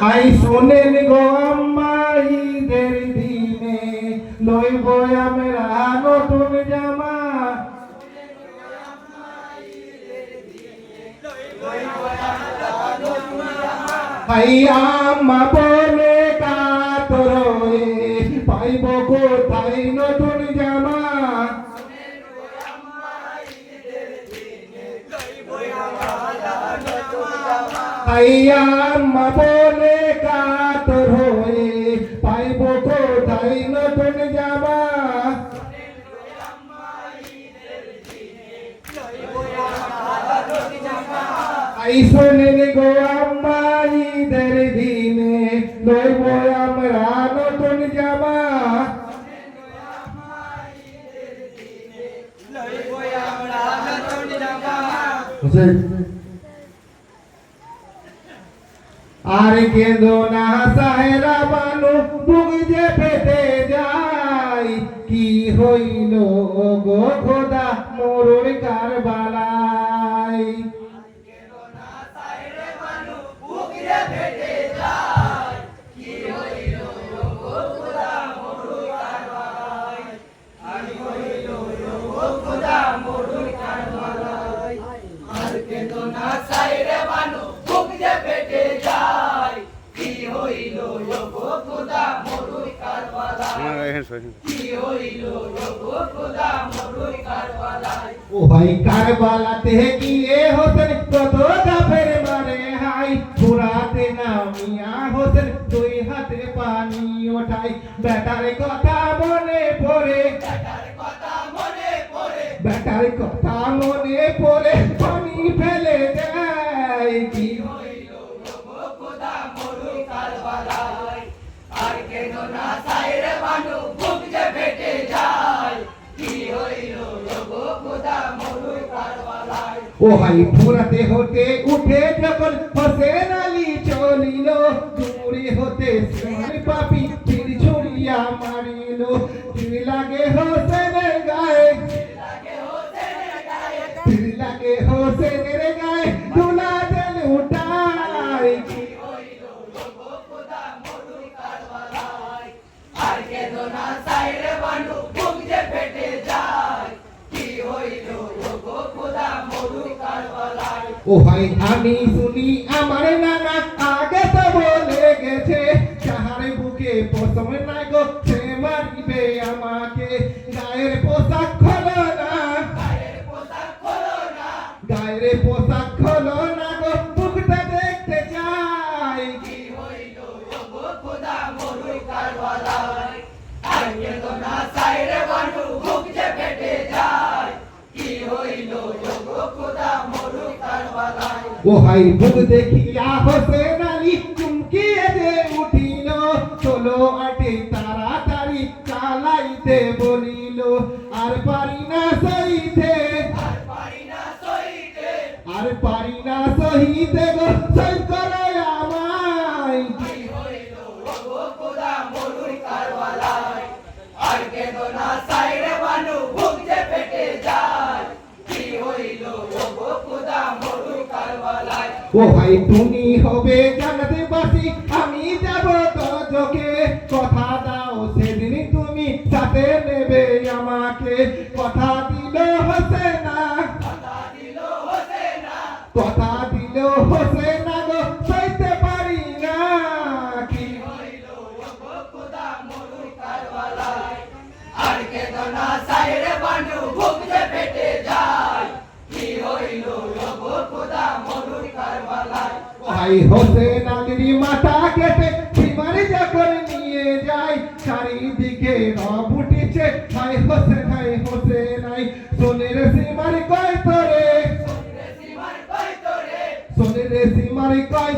I শোনেন গো আম্মা ঈদের দিনে লইব আমরা নতুন জামা আই আম্মা বলে কাতরে পাইব কোথায় নতুন জামা আই আম্মা বলে কাতর হয়ে পাইব কোথায় নতুন জামা আই শোনেন গো আম্মা ঈদের দিনে লইব আমরা নতুন জামা আর কেঁদো না সাহেরা বানু বুক যে ফেটে যায় কি হইল গো খোদা মোর কারবালায় ও ভাই কারবালাতে গিয়ে হোসেন কত কাফের মারে হাই পুরাতে নামিয়া হোসেন দুই হাতে পানি ওঠাই বেটার কথা মনে পড়ে বেটার কথা মনে পড়ে পানি ফেলে দেয় কি হইল খোদা মরুই কারবালায় আর কেন না সাইরে বানু বুক যে ফেটে যায় কি হইল খোদা মরুই কারবালায় ও ভাই পুরাতে হতে উঠে যখন হোসেন আলী চলিল জুড়ে হতে সিমার পাপি তীর ছুড়িয়া মারিল তীর লাগে হোসেনের গায়ে তীর লাগে হোসেনের গায়ে ধুলা তেল উঠায় কি হইল খোদা মরুই কারবালায় আর কেন না সাইরে বানু বুক যে ফেটে যায় কি হইল খোদা মরুই কারবালায় ও ভাই আমি শুনি আমার নানা আগে তো বলে গেছে যাহার বুকে পশম নাই গো সে মারিবে আমাকে গায়ের পোশাক খোলো না গায়ের পোশাক খোলো না গো বুকটা দেখতে চাই কি হইল খোদা মরুই কারবালায় আর কেন না সাইরে বানু বুক যে ফেটে যায় কি হইল খোদা মরুই কারবালায় ও ভাই বুক দেখিয়া হোসেন আলী চুমকিয়ে যে উঠিল চলো আটে তাড়াতাড়ি চালাইতে বলিল আর পারি না সইতে আর পারি না সহিতে গো সই করে আমায় কি হইল খোদা মরুই কারবালায় আর কেন না সাইরে বানু বুক যে ফেটে যায় কি হইল খোদা মরুই কারবালায় ও ভাই তুমি হবে জান্নাতে বাসি আমি যাব তোকে কথা দাও সেদিন তুমি সাথে নেবে আমাকে কথা দিল হোসেনা কথা দিল হোসেনা গো সইতে পারি না কি হইল খোদা মরুই কারবালায় আর কেন না সাইরে বানু বুক যে ফেটে যায় কি হইল খোদা মরুই কারবালায় ভাই হোসেন আলীর মাথা কেটে সীমার যখন নিয়ে যায় চারিদিকে রব উঠেছে হায় হোসেন আই সোনের সীমার কয় তোরে সোনের সীমার কয়